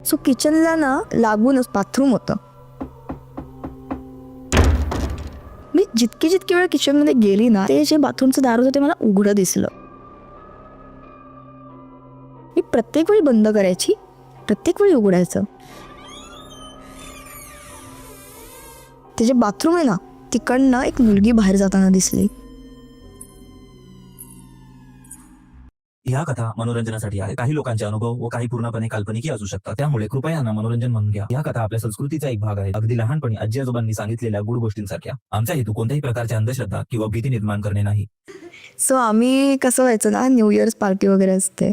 So किचनला ना लागूनच bathroom होतं. मी जितकी वेळ किचनमध्ये गेली ना, ते जे बाथरूमचं दार होतं ते मला उघडं दिसलं. मी प्रत्येक वेळी बंद करायची, प्रत्येक वेळी उघडायचं. ते जे बाथरूम आहे ना, तिकडनं एक मुलगी बाहेर जाताना दिसली. ह्या कथा मनोरंजनासाठी आहे. काही लोकांचे अनुभव व काही पूर्णपणे काल्पनिकही असू शकतात. त्यामुळे कृपया यांना मनोरंजन म्हणून घ्या. ह्या कथा आपल्या संस्कृतीचा एक भाग आहे. अगदी लहानपणी आजी आजोबांनी सांगितलेल्या गूढ गोष्टींसारख्या. आमचा हेतू कोणत्याही प्रकारच्या अंधश्रद्धा किंवा भीती निर्माण करणे नाही. सो आम्ही कसं व्हायचं ना, न्यू इयर्स पार्टी वगैरे असते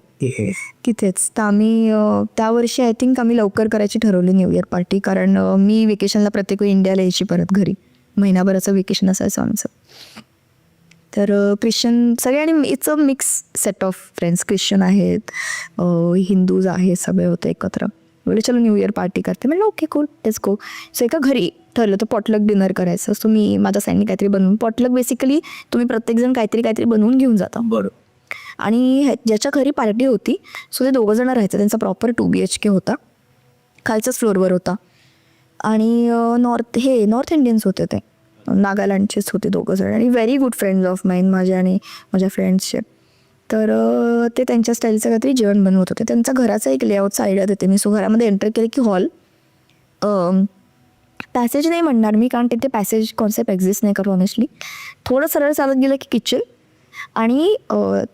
तिथेच. तर आम्ही त्या वर्षी आय थिंक आम्ही लवकर करायची ठरवली न्यू इयर पार्टी. कारण मी वेकेशनला प्रत्येक वेळी इंडियाला यायची परत घरी. महिनाभराचं वेकेशन असायचं आमचं. तर ख्रिश्चन सगळे, आणि it's a mix set of friends. Christian आहेत, हिंदूज आहेत, सगळे होते एकत्र. बोले चलो न्यू इयर पार्टी करते. म्हणलं okay cool, let's go. So एका घरी ठरलं तर पॉटलक डिनर करायचं. सो मी माझ्या साईडने काहीतरी बनवून, पॉटलक बेसिकली तुम्ही प्रत्येकजण काहीतरी बनवून घेऊन जाता. बरोबर. आणि ज्याच्या घरी पार्टी होती, सो ते 2 जण राहायचं. त्यांचा प्रॉपर 2 BHK होता, खालच्याच फ्लोअरवर होता. आणि नॉर्थ इंडियन्स होते, ते नागालँडचेच होते 2 जण, आणि व्हेरी गुड फ्रेंड्स ऑफ माईन, माझ्या आणि माझ्या फ्रेंड्सचे. तर ते त्यांच्या स्टाईलचं काहीतरी जेवण बनवत होते. त्यांचा घराचा एक लेआउटचा आयडिया देते मी. सो घरामध्ये एंटर केलं की हॉल, पॅसेज नाही म्हणणार मी, कारण तिथे पॅसेज कॉन्सेप्ट एक्झिस्ट नाही करत ऑनेस्टली. थोडं सरळ चालत गेलं की किचन, आणि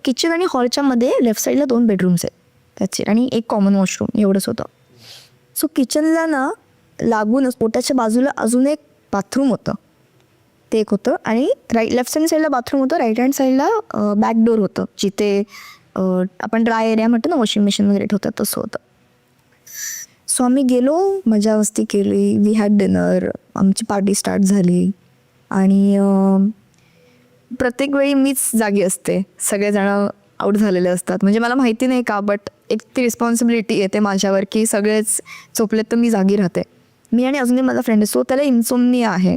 किचन आणि हॉलच्या मध्ये लेफ्ट साईडला 2 बेडरूम्स आहेत त्याचे, आणि एक कॉमन वॉशरूम, एवढंच होतं. सो किचनला ना लागूनच पोटाच्या बाजूला अजून एक बाथरूम होतं, ते एक होतं. आणि लेफ्ट हँड साईडला बाथरूम होतं, राईट हँड साईडला बॅकडोर होतं, जिथे आपण ड्राय एरिया म्हणतो ना, वॉशिंग मशीन वगैरे ठेवतात, तसं होतं. सो आम्ही गेलो, मजा मस्ती केली, वी हॅड डिनर, आमची पार्टी स्टार्ट झाली. आणि प्रत्येक वेळी मीच जागी असते, सगळेजण आऊट झालेले असतात. म्हणजे मला माहिती नाही का, बट एक ती रिस्पॉन्सिबिलिटी येते माझ्यावर की सगळेच झोपलेत तर मी जागी राहते. मी आणि अजूनही माझा फ्रेंड आहे, सो त्याला इन्सोमनिया आहे.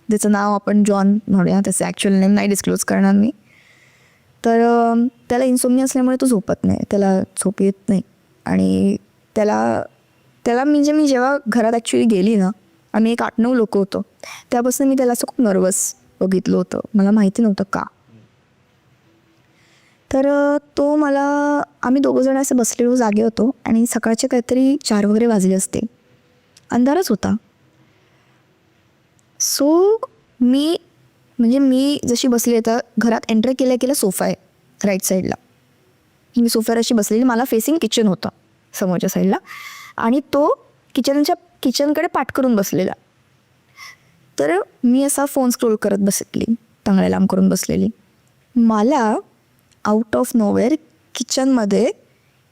त्याचं नाव आपण जॉन म्हणूया, त्याचं ॲक्च्युअल नेम नाही डिस्क्लोज करणार मी. तर त्याला इन्सोमनिया असल्यामुळे तो झोपत नाही, त्याला झोप येत नाही. आणि त्याला म्हणजे मी जेव्हा घरात ॲक्च्युली गेली ना, आम्ही एक 8-9 लोक होतो, त्यापासून मी त्याला असं खूप नर्वस बघितलं होतं. मला माहिती नव्हतं का. तर आम्ही 2 जण असं बसलेलो जागे होतो, आणि सकाळचे काहीतरी 4 वगैरे वाजले असते, अंधारच होता. सो मी जशी बसली, तर घरात एंटर केल्या सोफा आहे राईट साईडला. मी सोफ्यावर अशी बसलेली, मला फेसिंग किचन होतं समोरच्या साईडला, आणि तो किचनकडे पाठ करून बसलेला. तर मी असा फोन स्क्रोल करत बसली, टांगड्या लांब करून बसलेली. मला आउट ऑफ नोवेअर किचनमध्ये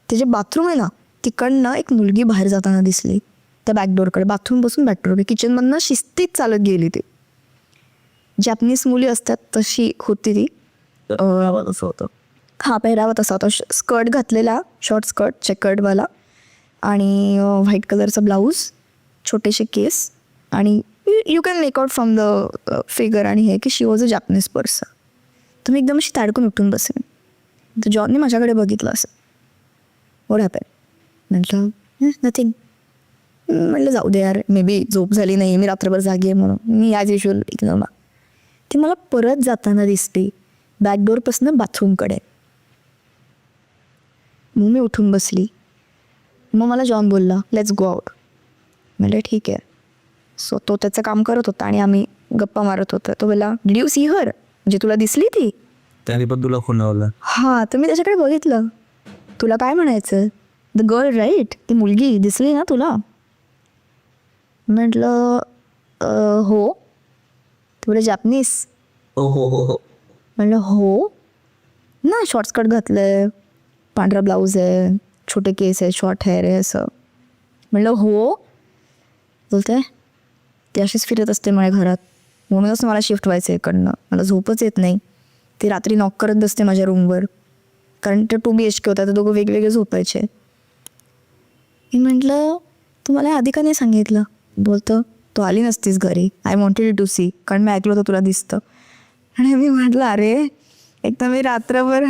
ते जे बाथरूम आहे ना, तिकडनं एक मुलगी बाहेर जाताना दिसली, त्या बॅकडोरकडे. बाथरूम बसून बॅकडोर, किचनमधनं शिस्तीत चालत गेली. ती जॅपनीज मुली असतात तशी होती ती. असं होतं. हा, पेहरावा तसा होता. स्कर्ट घातलेला, शॉर्ट स्कर्ट चेकर्डवाला, आणि व्हाईट कलरचा ब्लाऊज, छोटेसे केस, आणि you can make out from the figure आणि हे की शी वॉज अ जॅपनीज पर्सन. तर मी एकदम अशी ताडकून उठून बसेन. तर जॉनने माझ्याकडे बघितलं असं, व्हॉट हॅपेंड? म्हटलं नथिंग. म्हटलं जाऊ दे यार, मे बी झोप झाली नाही, मी रात्रभर जागी आहे म्हणून मी ॲज युजल इग्नोर. ती मला परत जाताना दिसली बॅकडोरपासून बाथरूमकडे. मग मी उठून बसली. मग मला जॉन बोलला लेट्स गो आउट. म्हटलं ठीक आहे. सो तो त्याचं काम करत होता आणि आम्ही गप्पा मारत होतो. तो बोला डिड यू सी हर, म्हणजे तुला दिसली ती? त्याने पण तुला खुणावलं? हां. तर मी त्याच्याकडे बघितलं. तुला काय म्हणायचं? द गर्ल राईट, ती मुलगी दिसली ना तुला? म्हटलं हो. तुला जॅपनीज? हो हो हो हो. म्हटलं हो ना, शॉर्ट स्कर्ट घातलं आहे, पांढरा ब्लाऊज आहे, छोटे केस आहे, शॉर्ट हेअर आहे असं. म्हटलं हो. बोलते ती अशीच फिरत असते माझ्या घरात, म्हणूनच मला शिफ्ट व्हायचं आहे इकडनं, मला झोपच येत नाही. ती रात्री नॉक करत बसते माझ्या रूमवर, कारण ते 2 BHK होता, तर दोघं वेगवेगळे झोपायचे. मी म्हटलं तू मला आधी का नाही सांगितलं? बोलतं तू आली नसतीस घरी, आय वॉन्टेड टू सी, कारण मी ऐकलं होतं तुला दिसतं. आणि मी म्हटलं अरे एकदा मी रात्रभर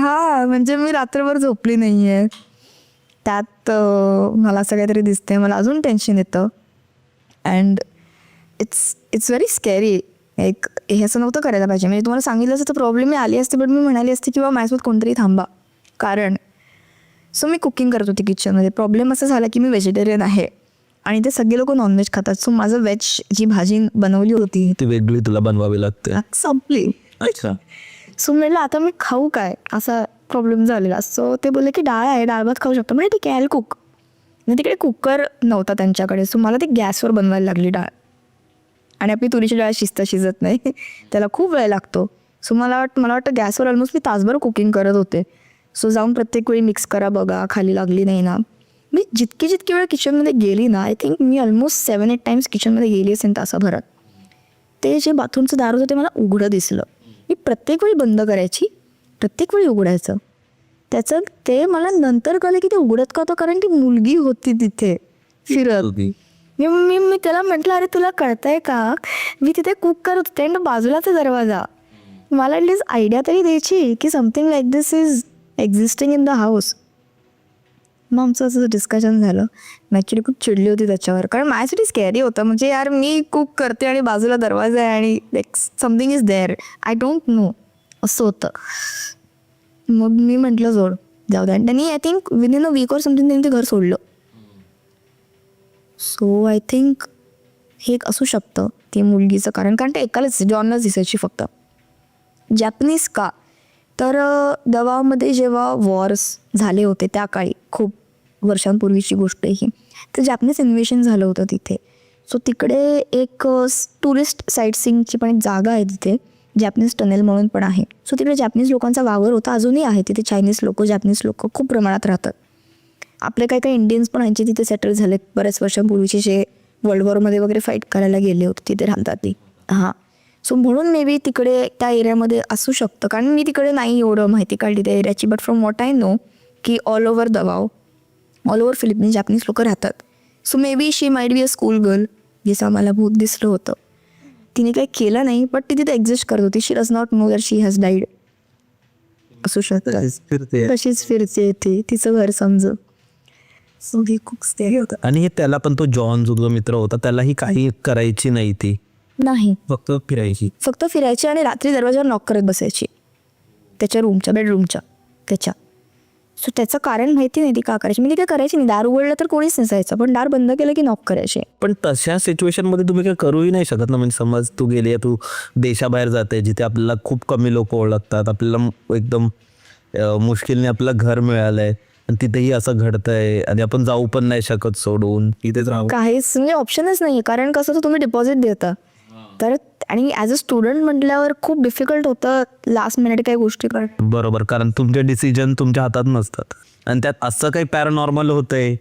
मी रात्रभर झोपली नाही आहे. त्यात मला असं काहीतरी दिसतंय, मला अजून टेन्शन येतं. And it's very scary. एक हे असं नव्हतं करायला पाहिजे. म्हणजे तुम्हाला सांगितलं असतं तर प्रॉब्लेम मी आली असते, बट मी म्हणाली असते किंवा माझ्यासोबत कोणतरी थांबा. कारण सो मी कुकिंग करत होती किचनमध्ये. प्रॉब्लेम असा झाला की मी व्हेजिटेरियन आहे आणि ते सगळे लोक नॉनव्हेज खातात. सो माझं व्हेज जी भाजी बनवली होती ती वेगळी तुला बनवावी लागते. संपली. अच्छा. सो म्हटलं आता मी खाऊ काय, असा प्रॉब्लेम झालेला. सो ते बोलले की डाळ आहे, डाळ भात खाऊ शकतो. म्हणजे ठीक आहे, आय कुक. आणि तिकडे कुकर नव्हता त्यांच्याकडे. सो मला ती गॅसवर बनवायला लागली डाळ. आणि आपली तुरीची डाळ शिजत नाही, त्याला खूप वेळ लागतो. सो मला वाटतं गॅसवर ऑलमोस्ट मी तासभर कुकिंग करत होते. सो जाऊन प्रत्येक वेळी मिक्स करा, बघा खाली लागली नाही ना. मी जितकी वेळ किचनमध्ये गेली ना, I think me almost 7-8 times किचनमध्ये गेली असेल तासाभरात. ते जे बाथरूमचं दार होतं ते मला उघडं दिसलं. मी प्रत्येक वेळी बंद करायची, प्रत्येक वेळी उघडायचं. त्याचं ते मला नंतर कळलं की ते उघडत का होतं, कारण ती मुलगी होती तिथे फिरत. मी त्याला म्हटलं, अरे तुला कळतंय का, मी तिथे कुक करत होते आणि बाजूलाच आहे दरवाजा. मला ॲटलीस्ट आयडिया तरी द्यायची की something like this is existing in the house. मग आमचं असं डिस्कशन झालं. मी ॲक्च्युली खूप चिडली होती त्याच्यावर, कारण माझ्यासाठी स्कॅरी होतं. म्हणजे यार मी कुक करते आणि बाजूला दरवाजा आहे आणि like something is there, I don't know, असं होतं. मग मी म्हटलं जोड जाऊ द्या. आणि त्यांनी I think within a week or something त्यांनी ते घर सोडलं. सो आय थिंक हे एक असू शकतं ते मुलगीचं कारण ते एकालाच जॉनलाच दिसायची फक्त. जॅपनीज का, तर दवामध्ये जेव्हा वॉर्स झाले होते त्या काळी, खूप वर्षांपूर्वीची गोष्ट ही, तर जॅपनीज इन्व्हेशन झालं होतं तिथे. सो तिकडे एक टुरिस्ट साईट सीइंगची पण एक जागा आहे तिथे, जॅपनीज टनेल म्हणून पण आहे. सो तिकडे जॅपनीज लोकांचा वावर होता, अजूनही आहे तिथे. चायनीज लोक, जॅपनीज लोक खूप प्रमाणात राहतात. आपले काही इंडियन्स पण यांचे तिथे सेटल झाले बऱ्याच वर्षांपूर्वीचे, जे वर्ल्ड वॉरमध्ये वगैरे फाईट करायला गेले होते, तिथे राहतात ते. हां, सो म्हणून मे बी तिकडे त्या एरियामध्ये असू शकतं, कारण मी तिकडे नाही एवढं माहिती काढली त्या एरियाची. But from what I know की all over Davao, all over Philippines Japanese लोक राहतात. So maybe she might be a school girl, जसं आम्हाला भूत दिसलं होतं. तिने काही केलं नाही, बट ती तिथे एक्झिस्ट करत होती. She does not know that she has died. असू शकतं तशीच फिरते ती, तिचं घर समज. सो ही खूप स्केरी होतं. आणि त्याला पण तो जॉन जो मित्र होता त्यालाही काही करायची नाही, ती नाही, फक्त फिरायची. फक्त फिरायची आणि रात्री दरवाजावर नॉक करत बसायची त्याच्या रूमच्या, बेडरूमच्या त्याच्या. सो त्याचं कारण माहिती नाही ती का करायची. म्हणजे काय करायची नाही, दार उघडलं तर कोणीच नसायचं, पण दार बंद केलं की नॉक करायचे. पण तशा सिच्युएशन मध्ये तुम्ही काय करूही नाही शकत ना. म्हणजे समज तू गेली, तू देशाबाहेर जाते जिथे आपल्याला खूप कमी लोक ओळखतात, आपल्याला एकदम मुश्किलने आपलं घर मिळालंय आणि तिथेही असं घडतंय आणि आपण जाऊ पण नाही शकत सोडून, इथेच राहू. काहीच म्हणजे ऑप्शनच नाही. कारण कसं, तर तुम्ही डिपॉझिट देता तर, आणि ॲज अ स्टुडंट म्हटल्यावर खूप डिफिकल्ट होतं लास्ट मिनिट काही गोष्टी करणं. बरोबर, कारण तुमचे डिसिजन तुमच्या हातात नसतात. आणि त्यात असं काही पॅरानॉर्मल होतंय